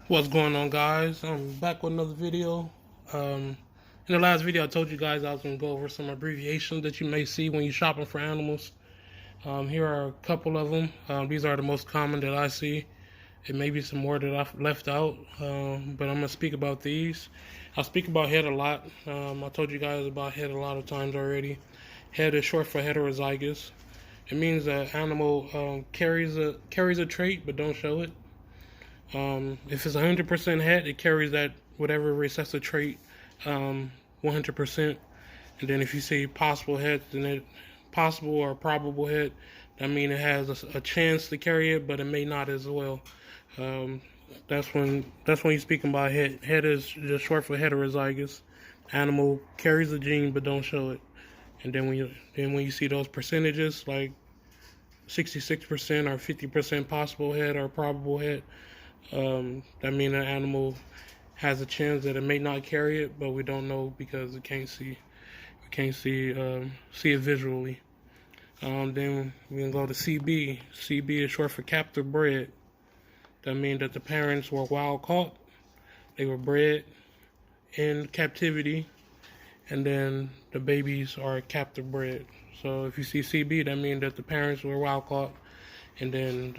What's going on, guys? I'm back with another video. In the last video I told you guys I was going to go over some abbreviations that you may see when you're shopping for animals. Here are a couple of them. These are the most common that I see. It may be some more that I've left out, but I'm going to speak about these. I'll speak about head a lot. I told you guys about head a lot of times already. Head is short for heterozygous. It means that animal carries a trait but don't show it. If it's 100% het, it carries that whatever recessive trait 100%. And then if you see possible het, then it possible or probable het, that means it has a chance to carry it, but it may not as well. That's when you're speaking about het. Het is just short for heterozygous. Animal carries the gene but don't show it. And then when you see those percentages like 66% or 50% possible het or probable het, that means an animal has a chance that it may not carry it, but we don't know because it can't see. We can't see it visually. Then we can go to CB. CB is short for captive bred. That means that the parents were wild caught. They were bred in captivity, and then the babies are captive bred. So if you see CB, that means that the parents were wild caught, and then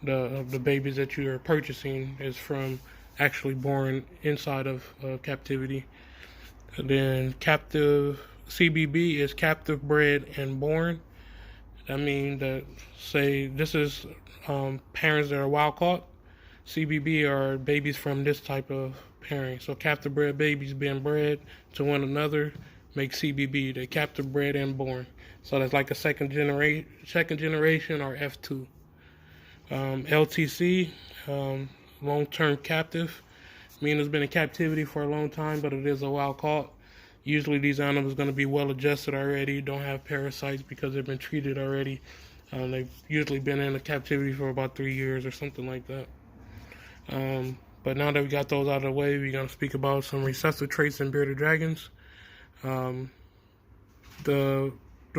the babies that you are purchasing is from actually born inside of captivity. And then captive CBB is captive bred and born. That means that, say this is parents that are wild caught. CBB are babies from this type of pairing. So captive bred babies being bred to one another make CBB. They captive bred and born. So that's like a second generation or F2. LTC, long-term captive, meaning it's been in captivity for a long time, but it is a wild caught. Usually these animals are going to be well adjusted already, don't have parasites because they've been treated already. They've usually been in a captivity for about 3 years or something like that. But now that we got those out of the way, we're going to speak about some recessive traits in bearded dragons. The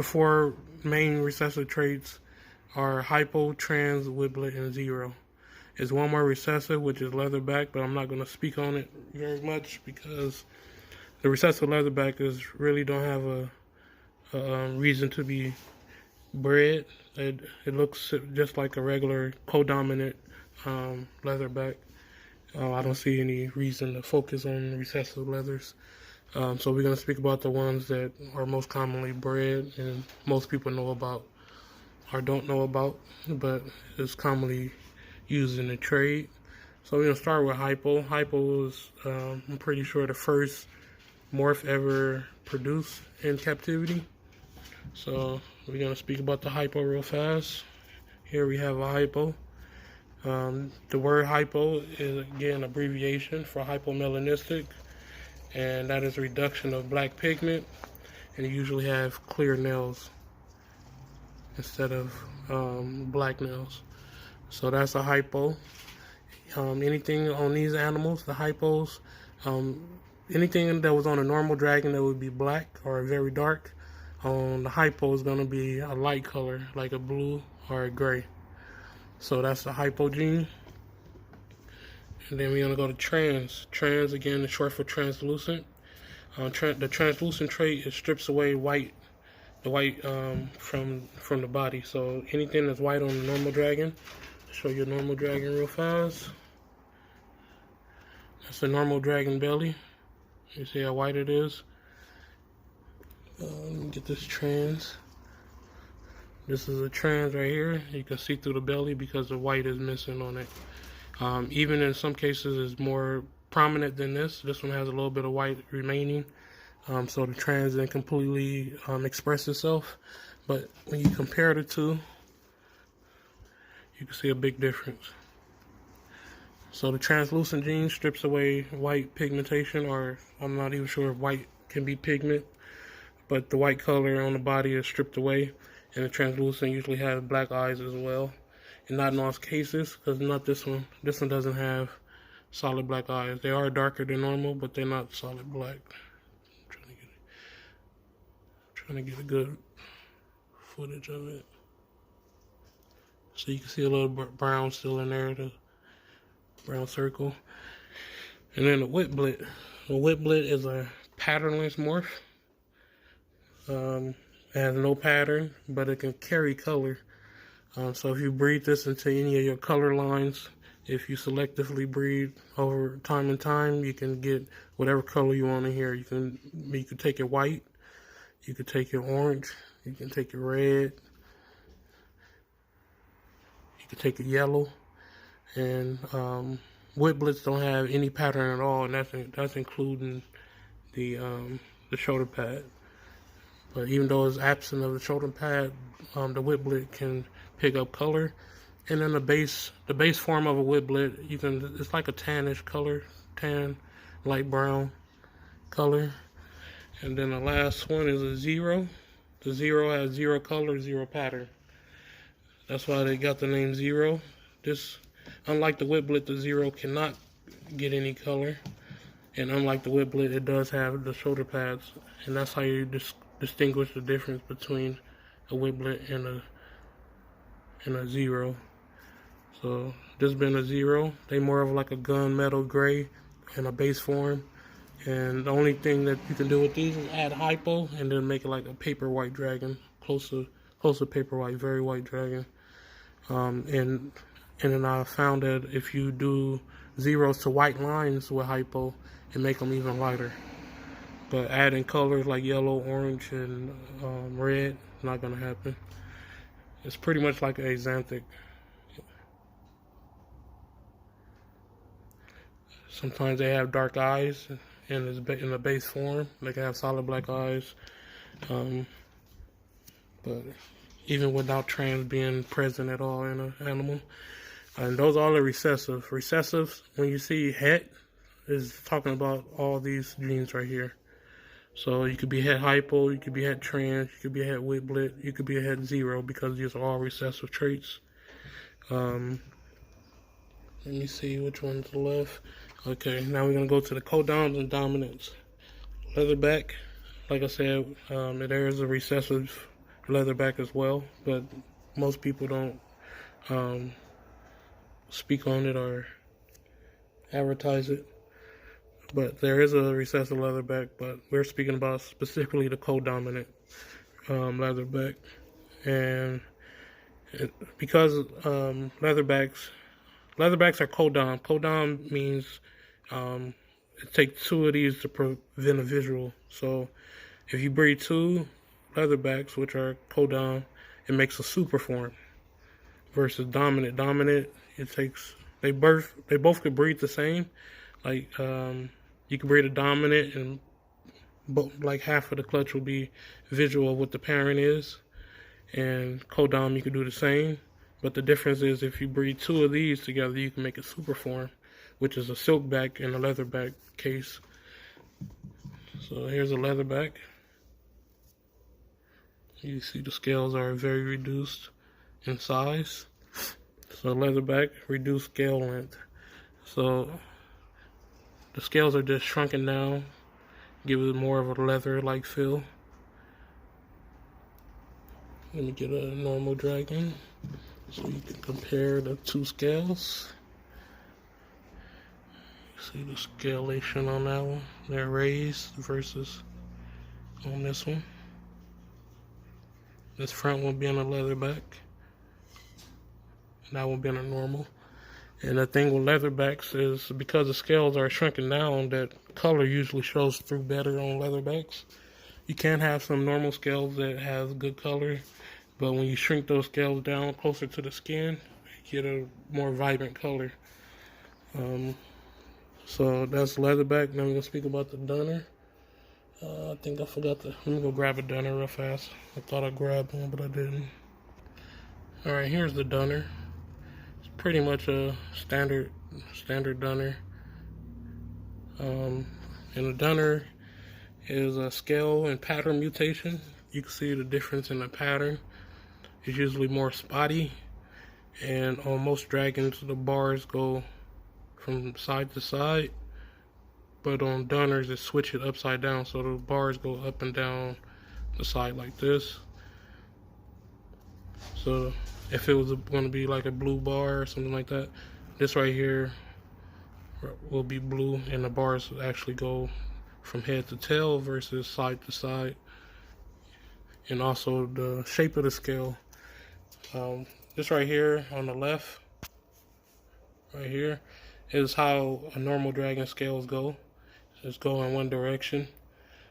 four main recessive traits are hypo, trans, wiblet, and zero. There's one more recessive, which is leatherback, but I'm not going to speak on it very much because the recessive leatherback really don't have a reason to be bred. It looks just like a regular codominant leatherback. I don't see any reason to focus on recessive leathers. So we're going to speak about the ones that are most commonly bred and most people know about or don't know about, but is commonly used in the trade. So we're going to start with Hypo. Hypo is, I'm pretty sure, the first morph ever produced in captivity. So we're going to speak about the Hypo real fast. Here we have a Hypo. The word Hypo is, again, abbreviation for hypomelanistic, and that is a reduction of black pigment, and you usually have clear nails instead of black nails. So that's a hypo. Anything on these animals, the hypos, anything that was on a normal dragon that would be black or very dark, on the hypo is going to be a light color, like a blue or a gray. So that's the hypo gene. And then we're going to go to trans. Trans, again, is short for translucent. The translucent trait, it strips away the white from the body. So anything that's white on the normal dragon, I'll show you a normal dragon real fast. That's a normal dragon belly. You see how white it is. Let me get this trans. This is a trans right here. You can see through the belly because the white is missing on it. Even in some cases it's more prominent than this. This one has a little bit of white remaining. So the trans didn't completely express itself. But when you compare the two, you can see a big difference. So the translucent gene strips away white pigmentation, or I'm not even sure if white can be pigment, but the white color on the body is stripped away, and the translucent usually has black eyes as well. And not in all cases, because not this one. This one doesn't have solid black eyes. They are darker than normal, but they're not solid black. Trying to get a good footage of it. So you can see a little brown still in there, the brown circle. And then the whiplet. The whiplet is a patternless morph. It has no pattern, but it can carry color. So if you breed this into any of your color lines, if you selectively breed over time and time, you can get whatever color you want in here. You can take it white, you could take it orange, you can take it red, you can take it yellow, and whiplets don't have any pattern at all, and that's including the shoulder pad. But even though it's absent of the shoulder pad, the whiplet can pick up color. And then the base form of a whiplet, it's like a tannish color, tan, light brown color. And then the last one is a zero. The zero has zero color, zero pattern. That's why they got the name zero. Unlike the whiplet, the zero cannot get any color. And unlike the whiplet, it does have the shoulder pads. And that's how you distinguish the difference between a whiplet and a zero. So this being a zero, they more of like a gunmetal gray in a base form. And the only thing that you can do with these is add hypo and then make it like a paper white dragon, close to paper white, very white dragon. And then I found that if you do zeros to white lines with hypo, it make them even lighter. But adding colors like yellow, orange, and red, not gonna happen. It's pretty much like an axanthic. Sometimes they have dark eyes in the base form. They can have solid black eyes. But even without trans being present at all in an animal. And those are all the recessive. Recessives, when you see het, is talking about all these genes right here. So you could be het hypo, you could be het trans, you could be het whiplet, you could be a het zero, because these are all recessive traits. Let me see which one's left. Okay, now we're gonna go to the codoms and dominants. Leatherback, like I said, there is a recessive leatherback as well, but most people don't speak on it or advertise it. But there is a recessive leatherback, but we're speaking about specifically the codominant leatherback. And because leatherbacks are codom. Codom means it takes two of these to prevent a visual. So if you breed two leatherbacks, which are codom, it makes a super form. Versus dominant. Dominant, they both could breed the same. Like you can breed a dominant and like half of the clutch will be visual of what the parent is. And codom, you can do the same. But the difference is if you breed two of these together, you can make a super form, which is a silkback and a leatherback case. So here's a leatherback. You see the scales are very reduced in size. So leatherback, reduced scale length. So the scales are just shrunken down, give it more of a leather-like feel. Let me get a normal dragon so you can compare the two scales. See the scalation on that one? They're raised versus on this one. This front one being a leatherback, and that one being a normal. And the thing with leatherbacks is because the scales are shrunken down, that color usually shows through better on leatherbacks. You can have some normal scales that have good color, but when you shrink those scales down closer to the skin, you get a more vibrant color. So that's leatherback. Now we're gonna speak about the dunner. I think I forgot let me go grab a dunner real fast. I thought I grabbed one, but I didn't. Alright, here's the dunner. It's pretty much a standard dunner. And the dunner is a scale and pattern mutation. You can see the difference in the pattern. It's usually more spotty, and on most dragons the bars go from side to side, but on dunners it switches upside down, so the bars go up and down the side like this. So if it was going to be like a blue bar or something like that, this right here will be blue, and the bars actually go from head to tail versus side to side. And also the shape of the scale. This right here on the left, right here, is how a normal dragon scales go. Just go in one direction.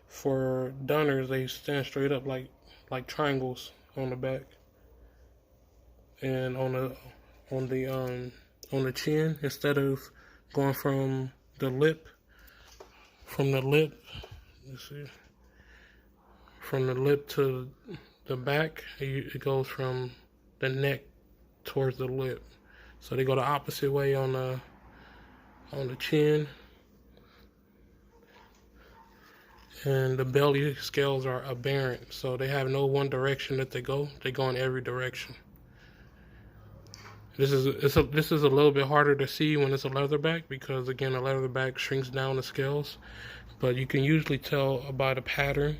For Dunners, they stand straight up like triangles on the back, and on the chin, instead of going from the lip, let's see, from the lip to the back, it goes from the neck towards the lip. So they go the opposite way on the chin. And the belly scales are aberrant, so they have no one direction that they go. They go in every direction. This is a little bit harder to see when it's a leatherback, because again, a leatherback shrinks down the scales, but you can usually tell by the pattern.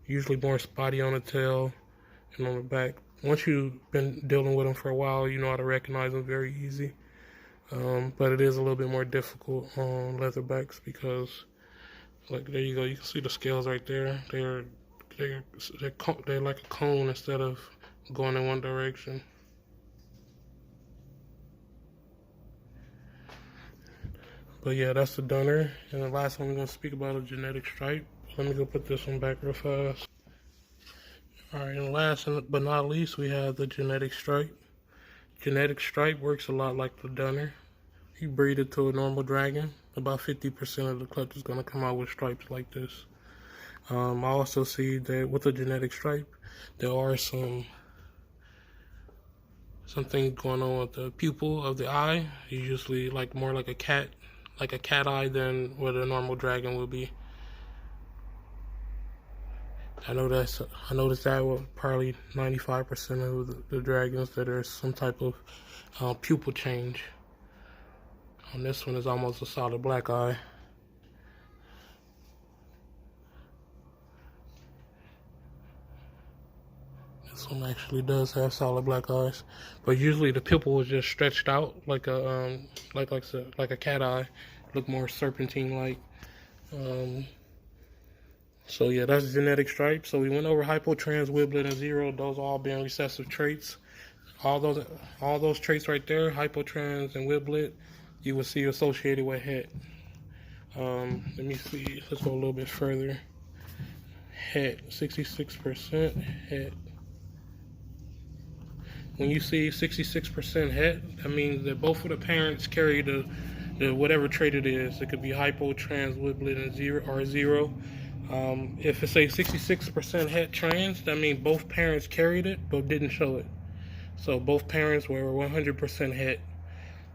Usually more spotty on the tail and on the back. Once you've been dealing with them for a while, you know how to recognize them very easy. But it is a little bit more difficult on leatherbacks because, like, there you go, you can see the scales right there. They're like a cone instead of going in one direction. But yeah, that's the Dunner. And the last one we're going to speak about is genetic stripe. Let me go put this one back real fast. Alright, and last but not least, we have the genetic stripe. Genetic stripe works a lot like the Dunner. You breed it to a normal dragon, about 50% of the clutch is going to come out with stripes like this. I also see that with a genetic stripe, there are some things going on with the pupil of the eye. Usually more like a cat eye than what a normal dragon would be. I noticed that with probably 95% of the dragons, that there's some type of pupil change. On this one is almost a solid black eye. This one actually does have solid black eyes, but usually the pupil is just stretched out like a like a cat eye, look more serpentine like. So yeah, that's genetic stripe. So we went over hypo, trans, wiblet, and zero. Those all being recessive traits. All those traits right there, hypo, trans, and wiblet, you will see associated with het. Let me see. Let's go a little bit further. Het, 66% het. When you see 66% het, that means that both of the parents carry the whatever trait it is. It could be hypo, trans, wiblet, and zero. If it says 66% het trans, that means both parents carried it but didn't show it. So both parents were 100% het.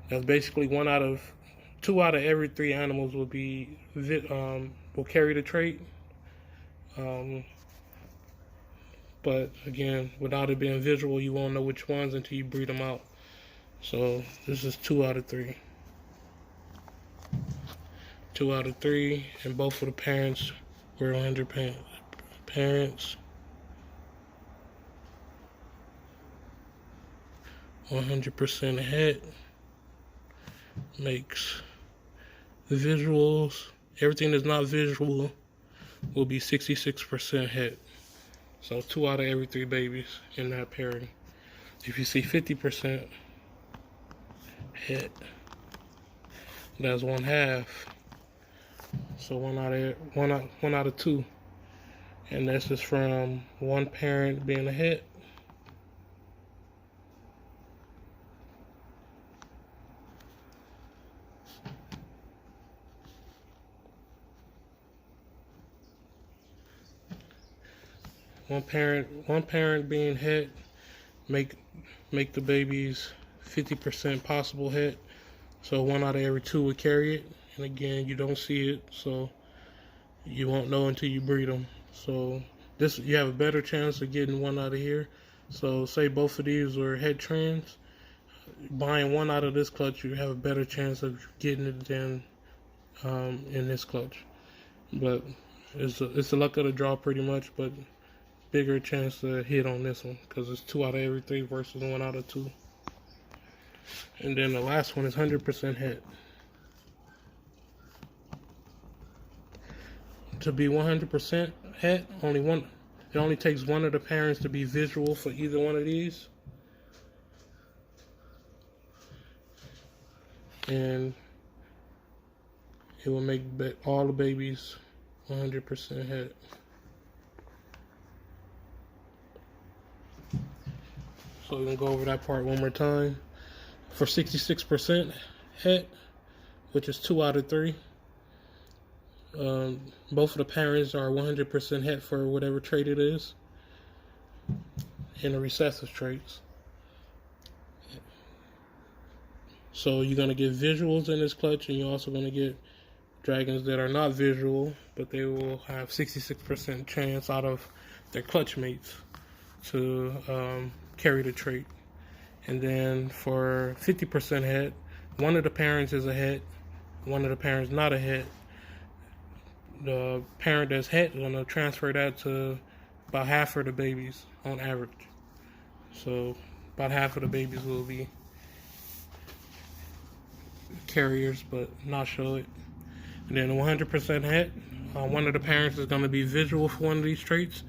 That's basically 2 out of every 3 animals will carry the trait. But again, without it being visual, you won't know which ones until you breed them out. So this is 2 out of 3. 2 out of 3, and both of the parents were 100% parents. 100% het makes visuals. Everything that's not visual will be 66% het. So 2 out of every 3 babies in that pairing. If you see 50% het, that's 1/2. So 1 out of 2, and this is from one parent being a het. One parent being het make the babies 50% possible het. So 1 out of every 2 would carry it. And again, you don't see it, so you won't know until you breed them. So you have a better chance of getting 1 out of here. So say both of these were het trans, buying 1 out of this clutch, you have a better chance of getting it than in this clutch. But it's the luck of the draw pretty much. But bigger chance to hit on this one because it's 2 out of every 3 versus 1 out of 2. And then the last one is 100% hit. To be 100% hit, it only takes one of the parents to be visual for either one of these. And it will make all the babies 100% hit. So we're going to go over that part one more time. For 66% hit, which is 2 out of 3, both of the parents are 100% hit for whatever trait it is in the recessive traits. So you're going to get visuals in this clutch, and you're also going to get dragons that are not visual, but they will have 66% chance out of their clutch mates to carry the trait. And then for 50% hit, one of the parents is a hit, one of the parents not a hit. The parent that's hit is going to transfer that to about half of the babies on average. So about half of the babies will be carriers but not show it. And then 100% hit, one of the parents is going to be visual for one of these traits,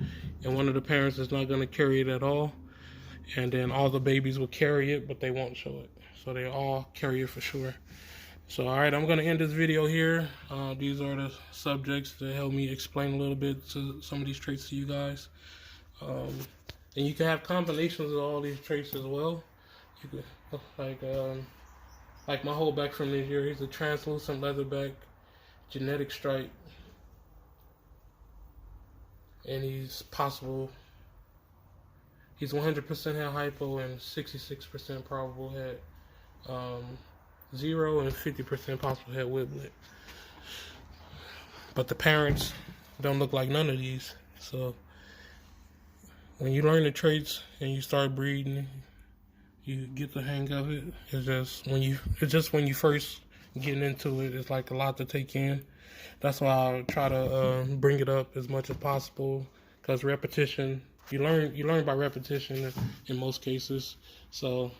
and one of the parents is not going to carry it at all. And then all the babies will carry it, but they won't show it. So they all carry it for sure. So alright, I'm going to end this video here. These are the subjects that help me explain a little bit to some of these traits to you guys. And you can have combinations of all these traits as well. You could, like my holdback from this year, he's a translucent leatherback, genetic stripe, and he's 100% head hypo and 66% probable head 0 and 50% possible head whiplet. But the parents don't look like none of these. So when you learn the traits and you start breeding, you get the hang of it. It's just when you first getting into it, it's like a lot to take in. That's why I try to bring it up as much as possible, because repetition, you learn by repetition in most cases. So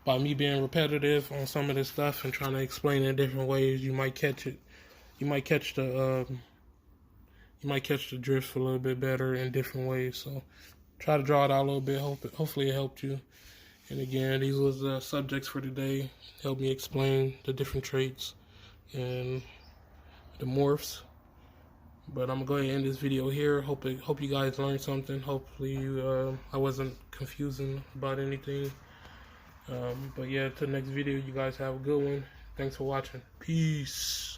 by me being repetitive on some of this stuff and trying to explain it in different ways, you might catch it. You might catch the drift a little bit better in different ways. So try to draw it out a little bit. Hopefully it helped you. And again, these was the subjects for today. Help me explain the different traits and the morphs. But I'm gonna go ahead and end this video here. Hope you guys learned something. Hopefully I wasn't confusing about anything. But yeah, till next video, you guys have a good one. Thanks for watching. Peace.